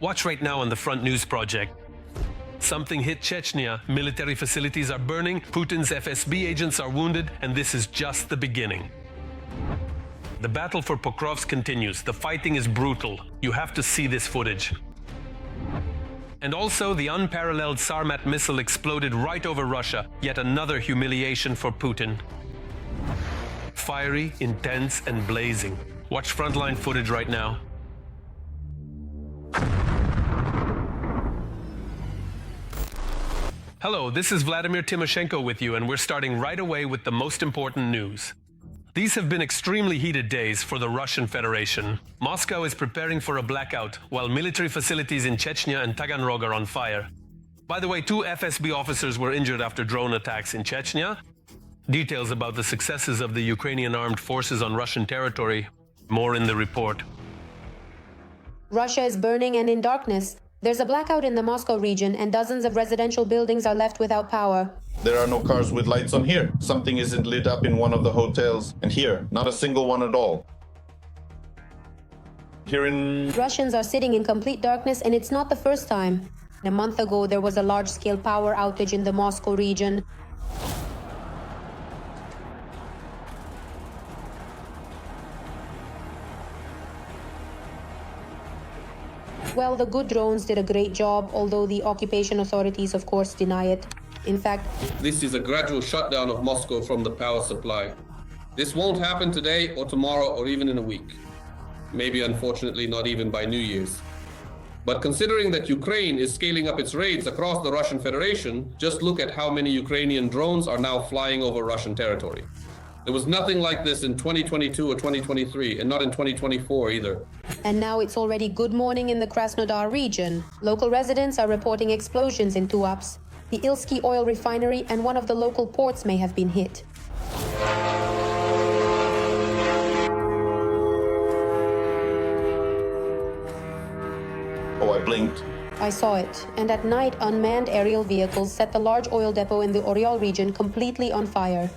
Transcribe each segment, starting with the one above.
Watch right now on the Front News Project. Something hit Chechnya, military facilities are burning, Putin's FSB agents are wounded, and this is just the beginning. The battle for Pokrovsk continues. The fighting is brutal. You have to see this footage. And also, the unparalleled Sarmat missile exploded right over Russia, yet another humiliation for Putin. Fiery, intense, and blazing. Watch Frontline footage right now. Hello, this is Vladimir Timoshenko with you, and we're starting right away with the most important news. These have been extremely heated days for the Russian Federation. Moscow is preparing for a blackout, while military facilities in Chechnya and Taganrog are on fire. By the way, 2 FSB officers were injured after drone attacks in Chechnya. Details about the successes of the Ukrainian armed forces on Russian territory, more in the report. Russia is burning and in darkness. There's a blackout in the Moscow region and dozens of residential buildings are left without power. There are no cars with lights on here. Something isn't lit up in one of the hotels. And here, not a single one at all. Here in... Russians are sitting in complete darkness, and it's not the first time. A month ago, there was a large-scale power outage in the Moscow region. Well, the good drones did a great job, although the occupation authorities, of course, deny it. In fact, this is a gradual shutdown of Moscow from the power supply. This won't happen today or tomorrow or even in a week. Maybe, unfortunately, not even by New Year's. But considering that Ukraine is scaling up its raids across the Russian Federation, just look at how many Ukrainian drones are now flying over Russian territory. There was nothing like this in 2022 or 2023, and not in 2024 either. And now it's already good morning in the Krasnodar region. Local residents are reporting explosions in 2 ups. The Ilsky oil refinery and one of the local ports may have been hit. Oh, I blinked. I saw it. And at night, unmanned aerial vehicles set the large oil depot in the Oryol region completely on fire.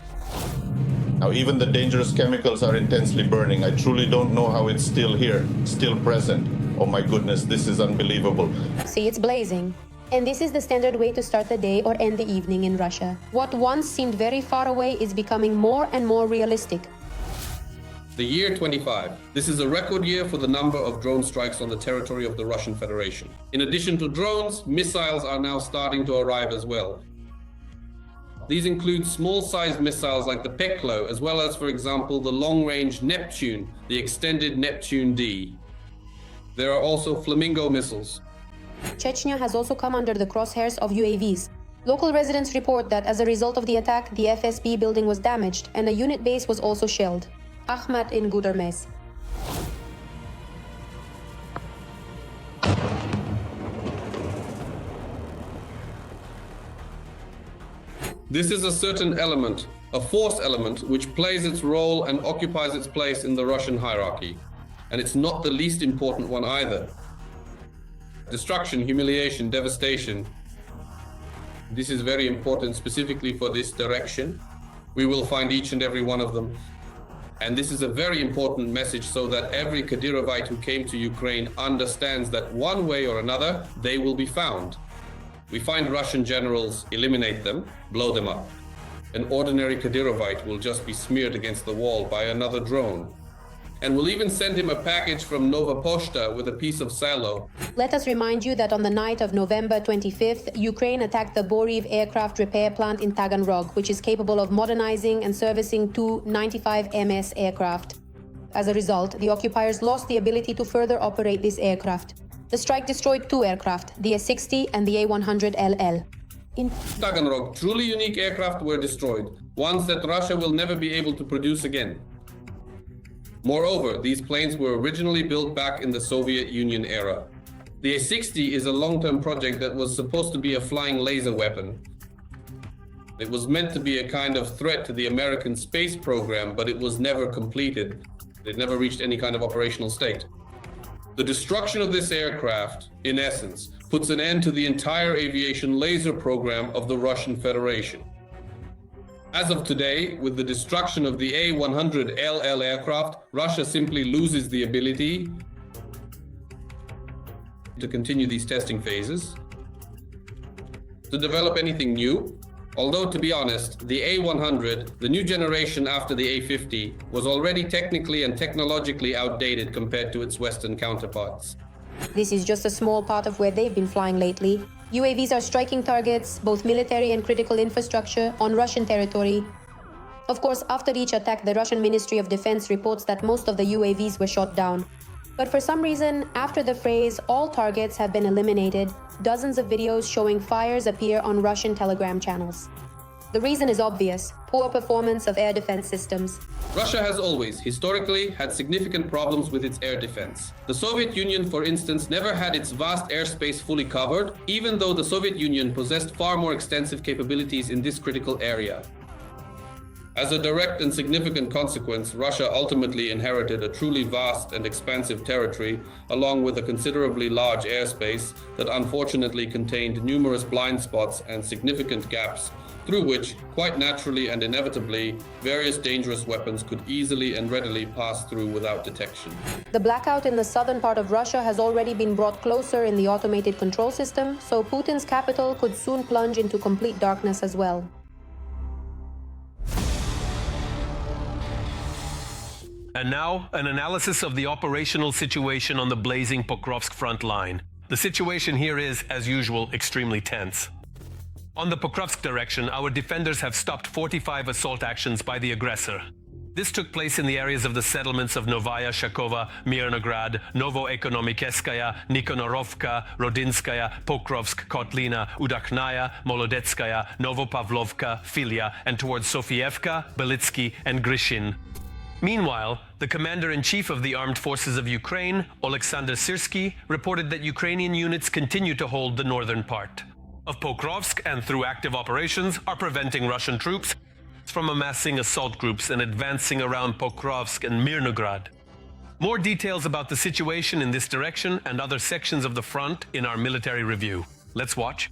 Now, even the dangerous chemicals are intensely burning. I truly don't know how it's still here, still present. Oh my goodness, this is unbelievable. See, it's blazing. And this is the standard way to start the day or end the evening in Russia. What once seemed very far away is becoming more and more realistic. The year 25. This is a record year for the number of drone strikes on the territory of the Russian Federation. In addition to drones, missiles are now starting to arrive as well. These include small-sized missiles like the Peklo, as well as, for example, the long-range Neptune, the extended Neptune D. There are also Flamingo missiles. Chechnya has also come under the crosshairs of UAVs. Local residents report that as a result of the attack, the FSB building was damaged and a unit base was also shelled. Ahmet in Gudermes. This is a certain element, a force element, which plays its role and occupies its place in the Russian hierarchy. And it's not the least important one either. Destruction, humiliation, devastation. This is very important specifically for this direction. We will find each and every one of them. And this is a very important message so that every Kadyrovite who came to Ukraine understands that one way or another, they will be found. We find Russian generals, eliminate them, blow them up. An ordinary Kadyrovite will just be smeared against the wall by another drone. And we'll even send him a package from Nova Poshta with a piece of sallow. Let us remind you that on the night of November 25th, Ukraine attacked the Boriv aircraft repair plant in Taganrog, which is capable of modernizing and servicing 2 95MS aircraft. As a result, the occupiers lost the ability to further operate this aircraft. The strike destroyed 2 aircraft, the S-60 and the A-100LL. In Taganrog, truly unique aircraft were destroyed, ones that Russia will never be able to produce again. Moreover, these planes were originally built back in the Soviet Union era. The A-60 is a long-term project that was supposed to be a flying laser weapon. It was meant to be a kind of threat to the American space program, but it was never completed. It never reached any kind of operational state. The destruction of this aircraft, in essence, puts an end to the entire aviation laser program of the Russian Federation. As of today, with the destruction of the A-100LL aircraft, Russia simply loses the ability to continue these testing phases, to develop anything new. Although, to be honest, the A100, the new generation after the A50, was already technically and technologically outdated compared to its Western counterparts. This is just a small part of where they've been flying lately. UAVs are striking targets, both military and critical infrastructure, on Russian territory. Of course, after each attack, the Russian Ministry of Defense reports that most of the UAVs were shot down. But for some reason, after the phrase, all targets have been eliminated, dozens of videos showing fires appear on Russian Telegram channels. The reason is obvious: poor performance of air defense systems. Russia has always, historically, had significant problems with its air defense. The Soviet Union, for instance, never had its vast airspace fully covered, even though the Soviet Union possessed far more extensive capabilities in this critical area. As a direct and significant consequence, Russia ultimately inherited a truly vast and expansive territory, along with a considerably large airspace that unfortunately contained numerous blind spots and significant gaps, through which, quite naturally and inevitably, various dangerous weapons could easily and readily pass through without detection. The blackout in the southern part of Russia has already been brought closer in the automated control system, so Putin's capital could soon plunge into complete darkness as well. And now, an analysis of the operational situation on the blazing Pokrovsk front line. The situation here is, as usual, extremely tense. On the Pokrovsk direction, our defenders have stopped 45 assault actions by the aggressor. This took place in the areas of the settlements of Novaya Shakova, Mirnograd, Novoekonomikeskaya, Nikonorovka, Rodinskaya, Pokrovsk, Kotlina, Udakhnaya, Molodetskaya, Novopavlovka, Filia, and towards Sofievka, Belitsky, and Grishin. Meanwhile, the commander-in-chief of the armed forces of Ukraine, Oleksandr Syrsky, reported that Ukrainian units continue to hold the northern part of Pokrovsk and, through active operations, are preventing Russian troops from amassing assault groups and advancing around Pokrovsk and Mirnograd. More details about the situation in this direction and other sections of the front in our military review. Let's watch.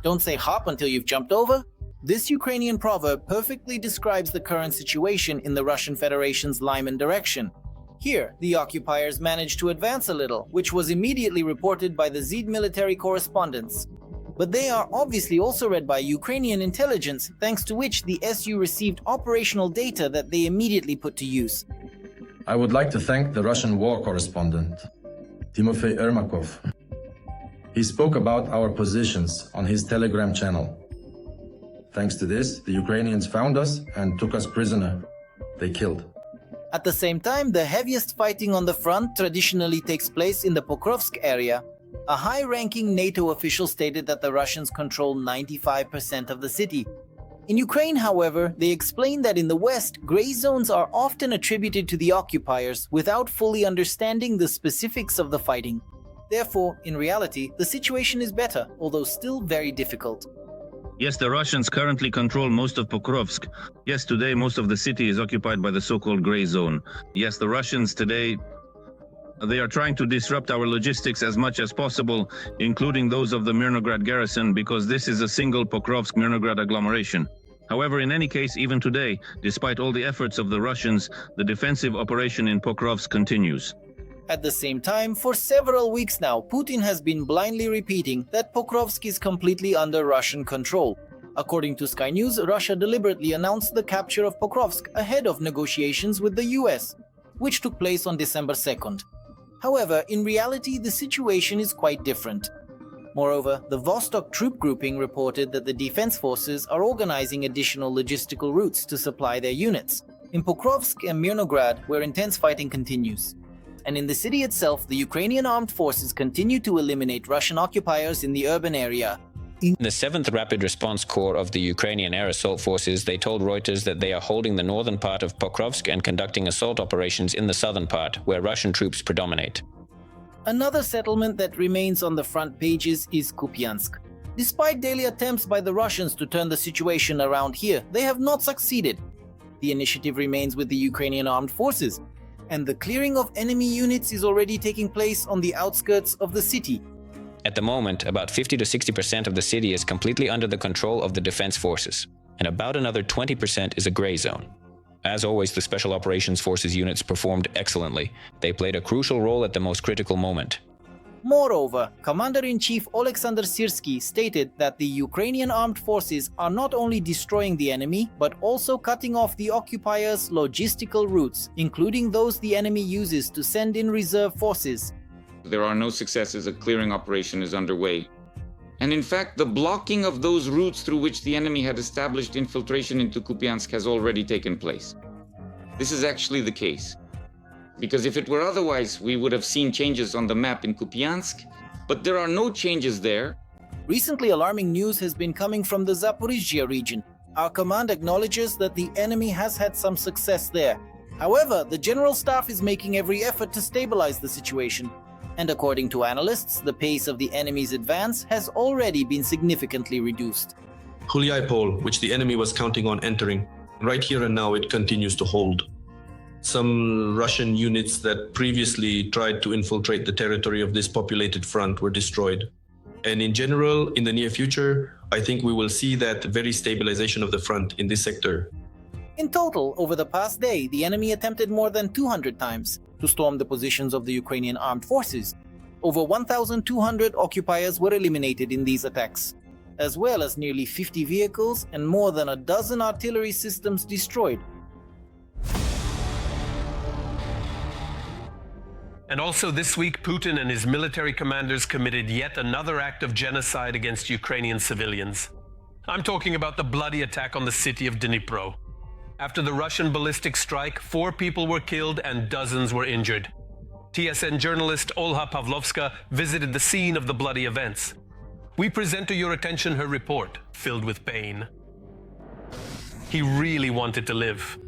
Don't say hop until you've jumped over. This Ukrainian proverb perfectly describes the current situation in the Russian Federation's Lyman direction. Here, the occupiers managed to advance a little, which was immediately reported by the ZID military correspondents. But they are obviously also read by Ukrainian intelligence, thanks to which the SU received operational data that they immediately put to use. I would like to thank the Russian war correspondent, Timofey Ermakov. He spoke about our positions on his Telegram channel. Thanks to this, the Ukrainians found us and took us prisoner. They killed. At the same time, the heaviest fighting on the front traditionally takes place in the Pokrovsk area. A high-ranking NATO official stated that the Russians control 95% of the city. In Ukraine, however, they explained that in the west, gray zones are often attributed to the occupiers without fully understanding the specifics of the fighting. Therefore, in reality, the situation is better, although still very difficult. Yes, the Russians currently control most of Pokrovsk. Yes, today most of the city is occupied by the so-called gray zone. Yes, the Russians today, they are trying to disrupt our logistics as much as possible, including those of the Mirnograd garrison, because this is a single Pokrovsk-Mirnograd agglomeration. However, in any case, even today, despite all the efforts of the Russians, the defensive operation in Pokrovsk continues. At the same time, for several weeks now, Putin has been blindly repeating that Pokrovsk is completely under Russian control. According to Sky News, Russia deliberately announced the capture of Pokrovsk ahead of negotiations with the US, which took place on December 2nd. However, in reality, the situation is quite different. Moreover, the Vostok troop grouping reported that the defense forces are organizing additional logistical routes to supply their units in Pokrovsk and Mirnograd, where intense fighting continues. And in the city itself, the Ukrainian armed forces continue to eliminate Russian occupiers in the urban area. In the 7th Rapid Response Corps of the Ukrainian Air Assault Forces, they told Reuters that they are holding the northern part of Pokrovsk and conducting assault operations in the southern part, where Russian troops predominate. Another settlement that remains on the front pages is Kupyansk. Despite daily attempts by the Russians to turn the situation around here, they have not succeeded. The initiative remains with the Ukrainian armed forces, and the clearing of enemy units is already taking place on the outskirts of the city. At the moment, about 50 to 60% of the city is completely under the control of the defense forces, and about another 20% is a gray zone. As always, the Special Operations Forces units performed excellently. They played a crucial role at the most critical moment. Moreover, Commander-in-Chief Alexander Syrsky stated that the Ukrainian armed forces are not only destroying the enemy, but also cutting off the occupiers' logistical routes, including those the enemy uses to send in reserve forces. There are no successes. A clearing operation is underway. And in fact, the blocking of those routes through which the enemy had established infiltration into Kupyansk has already taken place. This is actually the case. Because if it were otherwise, we would have seen changes on the map in Kupyansk, but there are no changes there. Recently, alarming news has been coming from the Zaporizhzhia region. Our command acknowledges that the enemy has had some success there. However, the General Staff is making every effort to stabilize the situation. And according to analysts, the pace of the enemy's advance has already been significantly reduced. Hulyai, which the enemy was counting on entering, right here and now it continues to hold. Some Russian units that previously tried to infiltrate the territory of this populated front were destroyed. And in general, in the near future, I think we will see that very stabilization of the front in this sector. In total, over the past day, the enemy attempted more than 200 times to storm the positions of the Ukrainian armed forces. Over 1,200 occupiers were eliminated in these attacks, as well as nearly 50 vehicles and more than a dozen artillery systems destroyed. And also this week, Putin and his military commanders committed yet another act of genocide against Ukrainian civilians. I'm talking about the bloody attack on the city of Dnipro. After the Russian ballistic strike, 4 people were killed and dozens were injured. TSN journalist Olha Pavlovska visited the scene of the bloody events. We present to your attention her report, filled with pain. He really wanted to live.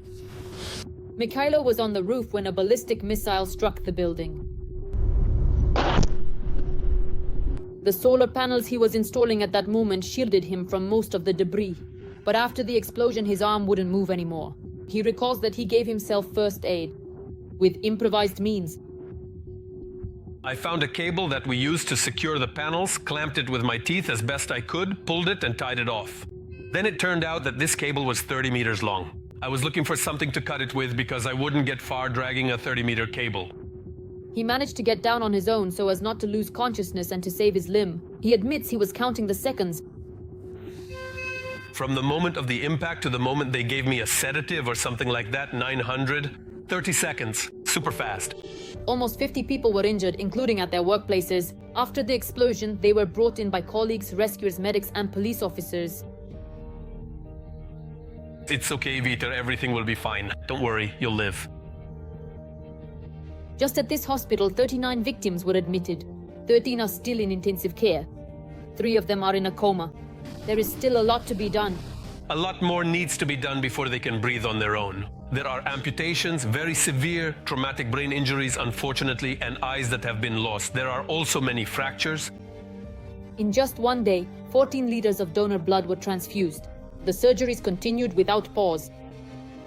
Mikhailo was on the roof when a ballistic missile struck the building. The solar panels he was installing at that moment shielded him from most of the debris. But after the explosion, his arm wouldn't move anymore. He recalls that he gave himself first aid with improvised means. I found a cable that we used to secure the panels, clamped it with my teeth as best I could, pulled it and tied it off. Then it turned out that this cable was 30 meters long. I was looking for something to cut it with because I wouldn't get far dragging a 30-meter cable. He managed to get down on his own so as not to lose consciousness and to save his limb. He admits he was counting the seconds. From the moment of the impact to the moment they gave me a sedative or something like that, 30 seconds, super fast. Almost 50 people were injured, including at their workplaces. After the explosion, they were brought in by colleagues, rescuers, medics, and police officers. It's okay, Vitor, everything will be fine. Don't worry, you'll live. Just at this hospital, 39 victims were admitted. 13 are still in intensive care. 3 of them are in a coma. There is still a lot to be done. A lot more needs to be done before they can breathe on their own. There are amputations, very severe traumatic brain injuries, unfortunately, and eyes that have been lost. There are also many fractures. In just one day, 14 liters of donor blood were transfused. The surgeries continued without pause.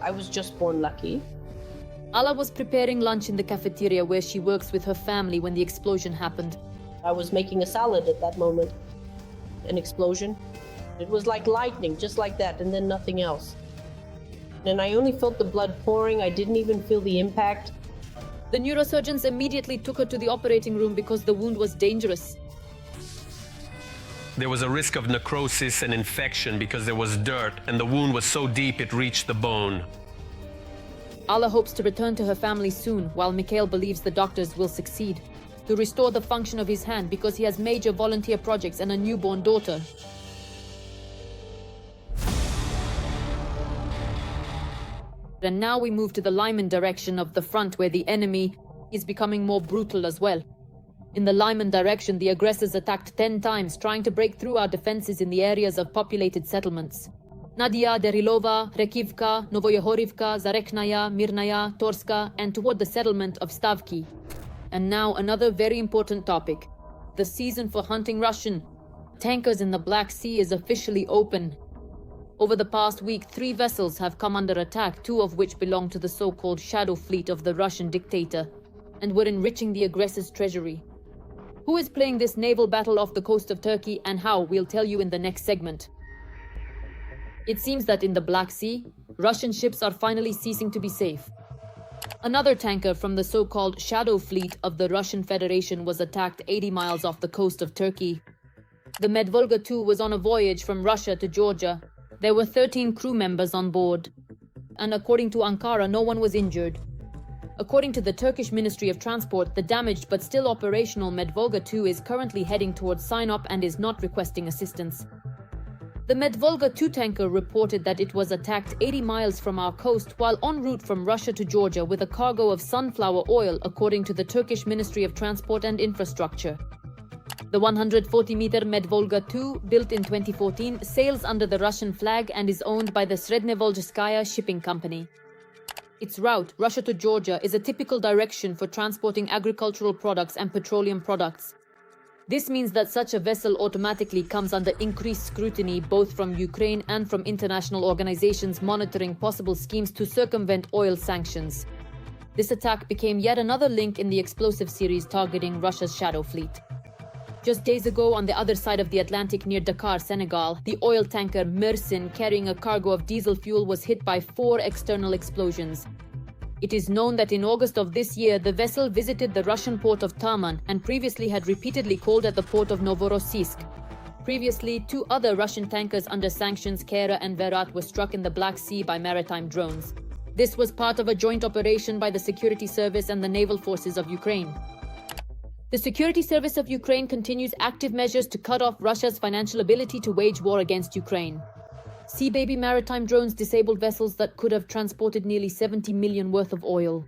I was just born lucky. Alla was preparing lunch in the cafeteria where she works with her family when the explosion happened. I was making a salad at that moment. An explosion. It was like lightning, just like that, and then nothing else. And I only felt the blood pouring. I didn't even feel the impact. The neurosurgeons immediately took her to the operating room because the wound was dangerous. There was a risk of necrosis and infection because there was dirt, and the wound was so deep it reached the bone. Alla hopes to return to her family soon, while Mikhail believes the doctors will succeed to restore the function of his hand because he has major volunteer projects and a newborn daughter. And now we move to the Lyman direction of the front, where the enemy is becoming more brutal as well. In the Lyman direction, the aggressors attacked 10 times, trying to break through our defenses in the areas of populated settlements. Nadia, Derilova, Rekivka, Novoyehorivka, Zarekhnaya, Mirnaya, Torska, and toward the settlement of Stavki. And now another very important topic. The season for hunting Russian tankers in the Black Sea is officially open. Over the past week, 3 vessels have come under attack, 2 of which belong to the so-called shadow fleet of the Russian dictator, and were enriching the aggressor's treasury. Who is playing this naval battle off the coast of Turkey and how, we'll tell you in the next segment. It seems that in the Black Sea, Russian ships are finally ceasing to be safe. Another tanker from the so-called Shadow Fleet of the Russian Federation was attacked 80 miles off the coast of Turkey. The Medvolga II was on a voyage from Russia to Georgia. There were 13 crew members on board. And according to Ankara, no one was injured. According to the Turkish Ministry of Transport, the damaged but still operational Medvolga II is currently heading towards Sinop and is not requesting assistance. The Medvolga II tanker reported that it was attacked 80 miles from our coast while en route from Russia to Georgia with a cargo of sunflower oil, according to the Turkish Ministry of Transport and Infrastructure. The 140-meter Medvolga II, built in 2014, sails under the Russian flag and is owned by the Srednyevolzhskaya shipping company. Its route, Russia to Georgia, is a typical direction for transporting agricultural products and petroleum products. This means that such a vessel automatically comes under increased scrutiny both from Ukraine and from international organizations monitoring possible schemes to circumvent oil sanctions. This attack became yet another link in the explosive series targeting Russia's Shadow Fleet. Just days ago, on the other side of the Atlantic near Dakar, Senegal, the oil tanker Mersin carrying a cargo of diesel fuel was hit by 4 external explosions. It is known that in August of this year, the vessel visited the Russian port of Taman and previously had repeatedly called at the port of Novorossiysk. Previously, 2 other Russian tankers under sanctions, Kera and Verat, were struck in the Black Sea by maritime drones. This was part of a joint operation by the Security Service and the Naval Forces of Ukraine. The Security Service of Ukraine continues active measures to cut off Russia's financial ability to wage war against Ukraine. Sea Baby maritime drones disabled vessels that could have transported nearly 70 million worth of oil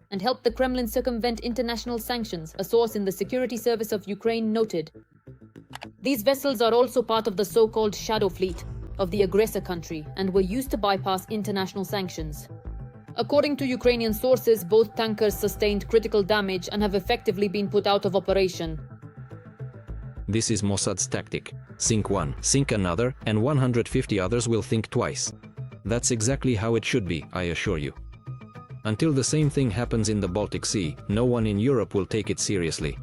and helped the Kremlin circumvent international sanctions, a source in the Security Service of Ukraine noted. These vessels are also part of the so-called Shadow Fleet of the aggressor country and were used to bypass international sanctions. According to Ukrainian sources, both tankers sustained critical damage and have effectively been put out of operation. This is Mossad's tactic. Sink one, sink another, and 150 others will think twice. That's exactly how it should be, I assure you. Until the same thing happens in the Baltic Sea, no one in Europe will take it seriously.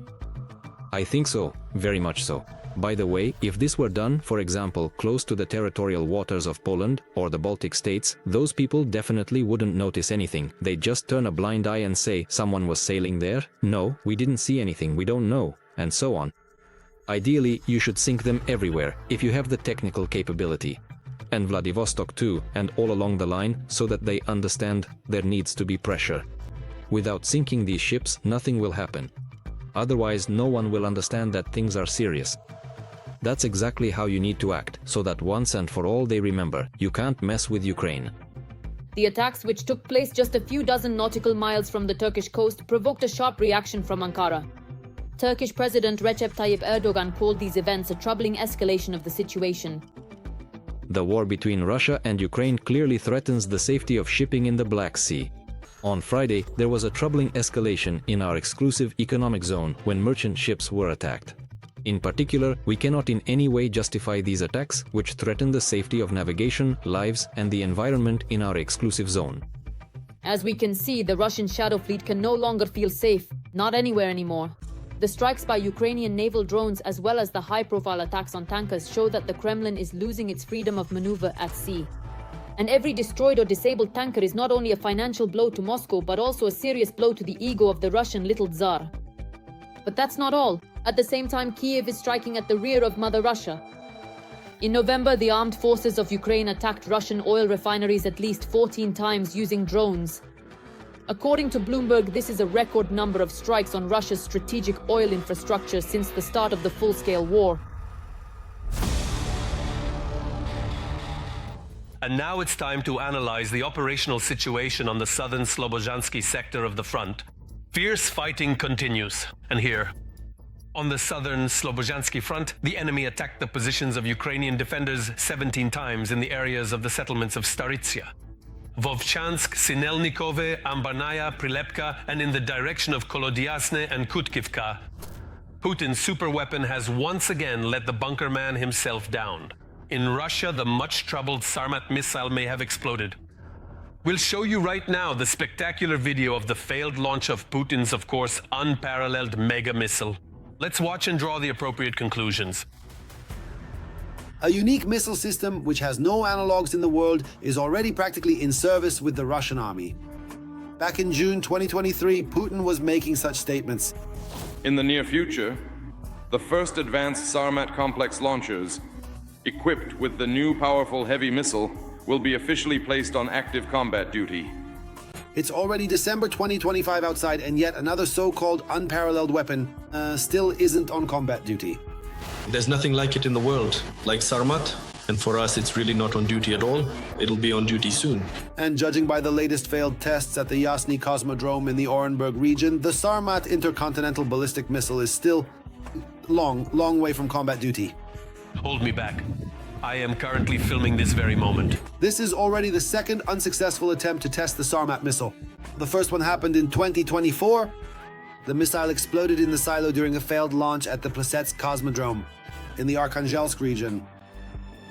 I think so, very much so. By the way, if this were done, for example, close to the territorial waters of Poland or the Baltic states, those people definitely wouldn't notice anything. They'd just turn a blind eye and say, someone was sailing there? No, we didn't see anything, we don't know, and so on. Ideally, you should sink them everywhere, if you have the technical capability. And Vladivostok too, and all along the line, so that they understand there needs to be pressure. Without sinking these ships, nothing will happen. Otherwise, no one will understand that things are serious. That's exactly how you need to act, so that once and for all they remember, you can't mess with Ukraine. The attacks, which took place just a few dozen nautical miles from the Turkish coast, provoked a sharp reaction from Ankara. Turkish President Recep Tayyip Erdogan called these events a troubling escalation of the situation. The war between Russia and Ukraine clearly threatens the safety of shipping in the Black Sea. On Friday, there was a troubling escalation in our exclusive economic zone when merchant ships were attacked. In particular, we cannot in any way justify these attacks, which threaten the safety of navigation, lives, and the environment in our exclusive zone. As we can see, the Russian Shadow Fleet can no longer feel safe, not anywhere anymore. The strikes by Ukrainian naval drones as well as the high-profile attacks on tankers show that the Kremlin is losing its freedom of maneuver at sea. And every destroyed or disabled tanker is not only a financial blow to Moscow, but also a serious blow to the ego of the Russian little Tsar. But that's not all. At the same time, Kiev is striking at the rear of Mother Russia. In November, the armed forces of Ukraine attacked Russian oil refineries at least 14 times using drones. According to Bloomberg, this is a record number of strikes on Russia's strategic oil infrastructure since the start of the full-scale war. And now it's time to analyze the operational situation on the southern Slobozhansky sector of the front. Fierce fighting continues. And here, on the southern Slobozhansky front, the enemy attacked the positions of Ukrainian defenders 17 times in the areas of the settlements of Staritsia, Volchansk, Sinelnikove, Ambarnaya, Prilepka, and in the direction of Kolodiasne and Kutkivka. Putin's superweapon has once again let the bunker man himself down. In Russia, the much-troubled Sarmat missile may have exploded. We'll show you right now the spectacular video of the failed launch of Putin's, of course, unparalleled mega missile. Let's watch and draw the appropriate conclusions. A unique missile system which has no analogues in the world is already practically in service with the Russian army. Back in June 2023, Putin was making such statements. In the near future, the first advanced Sarmat complex launchers, equipped with the new powerful heavy missile, will be officially placed on active combat duty. It's already December 2025 outside, and yet another so-called unparalleled weapon still isn't on combat duty. There's nothing like it in the world, like Sarmat, and for us it's really not on duty at all. It'll be on duty soon. And judging by the latest failed tests at the Yasny Cosmodrome in the Orenburg region, the Sarmat intercontinental ballistic missile is still long way from combat duty. Hold me back. I am currently filming this very moment. This is already the second unsuccessful attempt to test the Sarmat missile. The first one happened in 2024. The missile exploded in the silo during a failed launch at the Plesetsk Cosmodrome in the Arkhangelsk region.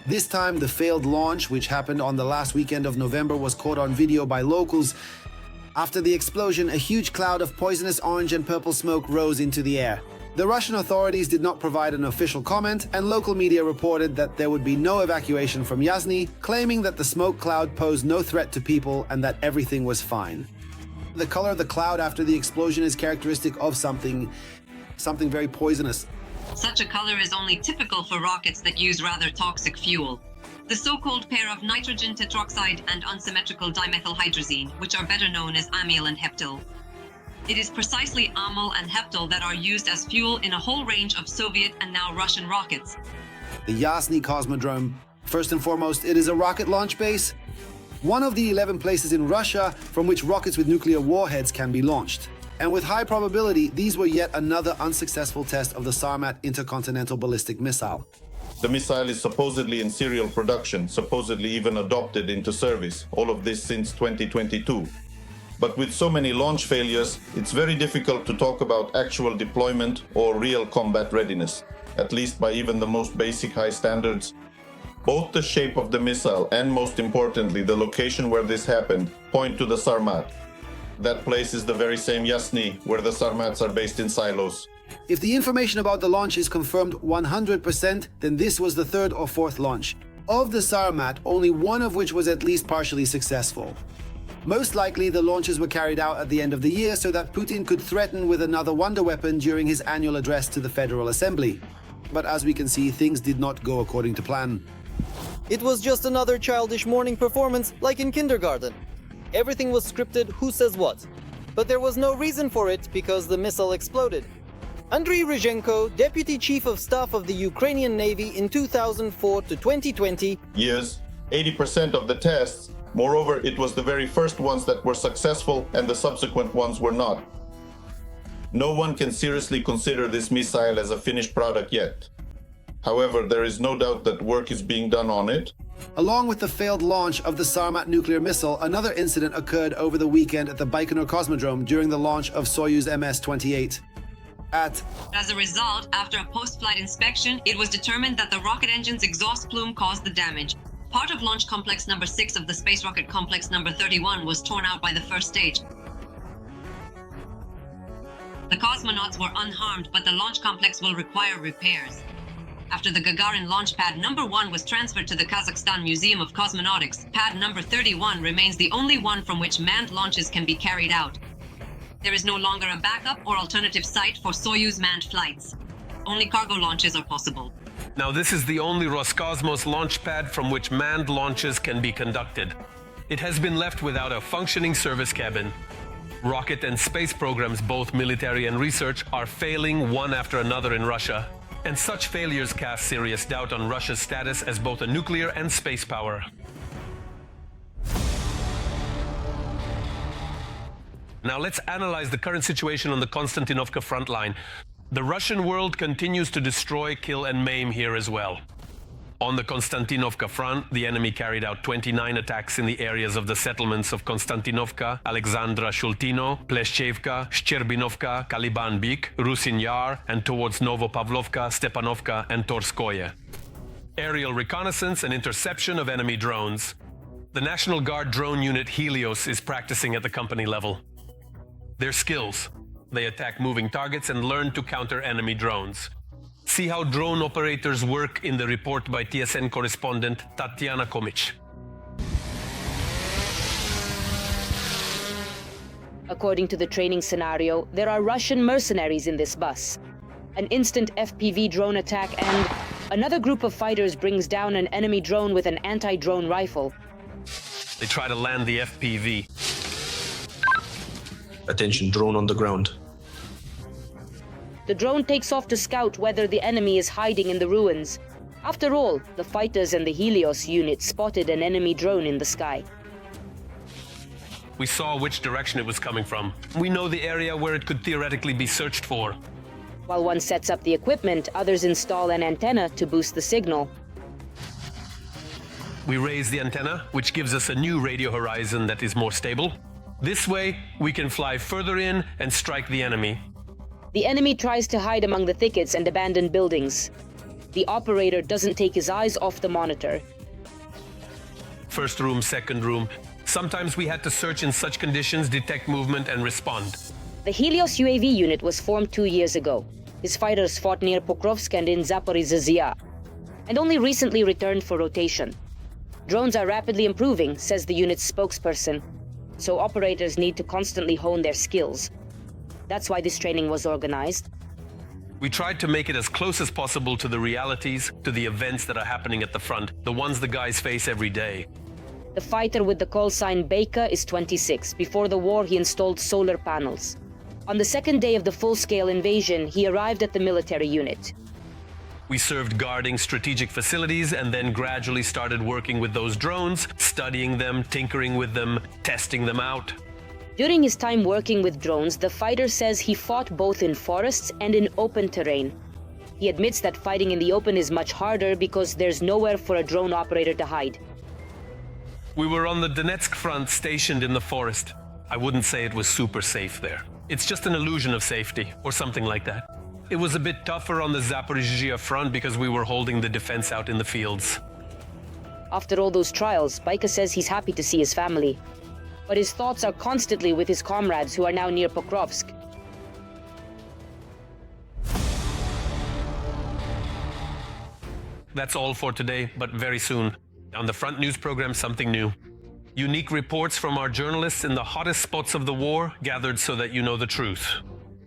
This time, the failed launch, which happened on the last weekend of November, was caught on video by locals. After the explosion, a huge cloud of poisonous orange and purple smoke rose into the air. The Russian authorities did not provide an official comment, and local media reported that there would be no evacuation from Yasny, claiming that the smoke cloud posed no threat to people and that everything was fine. The color of the cloud after the explosion is characteristic of something very poisonous. Such a color is only typical for rockets that use rather toxic fuel. The so-called pair of nitrogen tetroxide and unsymmetrical dimethylhydrazine, which are better known as amyl and heptyl. It is precisely amyl and heptyl that are used as fuel in a whole range of Soviet and now Russian rockets. The Yasny Cosmodrome. First and foremost, it is a rocket launch base. One of the 11 places in Russia from which rockets with nuclear warheads can be launched. And with high probability, these were yet another unsuccessful test of the Sarmat intercontinental ballistic missile. The missile is supposedly in serial production, supposedly even adopted into service, all of this since 2022. But with so many launch failures, it's very difficult to talk about actual deployment or real combat readiness, at least by even the most basic high standards. Both the shape of the missile and, most importantly, the location where this happened point to the Sarmat. That place is the very same Yasny, where the Sarmats are based in silos. If the information about the launch is confirmed 100%, then this was the third or fourth launch. Of the Sarmat, only one of which was at least partially successful. Most likely, the launches were carried out at the end of the year so that Putin could threaten with another wonder weapon during his annual address to the Federal Assembly. But as we can see, things did not go according to plan. It was just another childish morning performance like in kindergarten. Everything was scripted, who says what. But there was no reason for it because the missile exploded. Andriy Ryzhenko, Deputy Chief of Staff of the Ukrainian Navy in 2004 to 2020. Years, 80% of the tests. Moreover, it was the very first ones that were successful and the subsequent ones were not. No one can seriously consider this missile as a finished product yet. However, there is no doubt that work is being done on it. Along with the failed launch of the Sarmat nuclear missile, another incident occurred over the weekend at the Baikonur Cosmodrome during the launch of Soyuz MS-28. As a result, after a post-flight inspection, it was determined that the rocket engine's exhaust plume caused the damage. Part of Launch Complex number 6 of the Space Rocket Complex number 31 was torn out by the first stage. The cosmonauts were unharmed, but the launch complex will require repairs. After the Gagarin launch pad number 1 was transferred to the Kazakhstan Museum of Cosmonautics, pad number 31 remains the only one from which manned launches can be carried out. There is no longer a backup or alternative site for Soyuz manned flights. Only cargo launches are possible. Now, this is the only Roscosmos launch pad from which manned launches can be conducted. It has been left without a functioning service cabin. Rocket and space programs, both military and research, are failing one after another in Russia. And such failures cast serious doubt on Russia's status as both a nuclear and space power. Now let's analyze the current situation on the Constantinoka front line. The Russian world continues to destroy, kill and maim here as well. On the Constantinoka front, the enemy carried out 29 attacks in the areas of the settlements of Konstantinovka, Alexandra Shultino, Pleshchevka, Shcherbinovka, Kaliban Bik, Rusin Yar, and towards Novopavlovka, Stepanovka, and Torskoye. Aerial reconnaissance and interception of enemy drones. The National Guard drone unit Helios is practicing at the company level. Their skills: they attack moving targets and learn to counter enemy drones. See how drone operators work in the report by TSN correspondent Tatiana Komic. According to the training scenario, there are Russian mercenaries in this bus. An instant FPV drone attack and another group of fighters brings down an enemy drone with an anti-drone rifle. They try to land the FPV. Attention, drone on the ground. The drone takes off to scout whether the enemy is hiding in the ruins. After all, the fighters and the Helios unit spotted an enemy drone in the sky. We saw which direction it was coming from. We know the area where it could theoretically be searched for. While one sets up the equipment, others install an antenna to boost the signal. We raise the antenna, which gives us a new radio horizon that is more stable. This way, we can fly further in and strike the enemy. The enemy tries to hide among the thickets and abandoned buildings. The operator doesn't take his eyes off the monitor. First room, second room. Sometimes we had to search in such conditions, detect movement, and respond. The Helios UAV unit was formed 2 years ago. His fighters fought near Pokrovsk and in Zaporizhzhia, and only recently returned for rotation. Drones are rapidly improving, says the unit's spokesperson, so operators need to constantly hone their skills. That's why this training was organized. We tried to make it as close as possible to the realities, to the events that are happening at the front, the ones the guys face every day. The fighter with the call sign Baker is 26. Before the war, he installed solar panels. On the second day of the full-scale invasion, he arrived at the military unit. We served guarding strategic facilities and then gradually started working with those drones, studying them, tinkering with them, testing them out. During his time working with drones, the fighter says he fought both in forests and in open terrain. He admits that fighting in the open is much harder because there's nowhere for a drone operator to hide. We were on the Donetsk front, stationed in the forest. I wouldn't say it was super safe there. It's just an illusion of safety, or something like that. It was a bit tougher on the Zaporizhzhia front because we were holding the defense out in the fields. After all those trials, Baika says he's happy to see his family. But his thoughts are constantly with his comrades who are now near Pokrovsk. That's all for today, but very soon. On the Front News program, something new. Unique reports from our journalists in the hottest spots of the war, gathered so that you know the truth.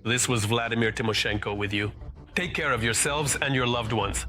This was Vladimir Timoshenko with you. Take care of yourselves and your loved ones.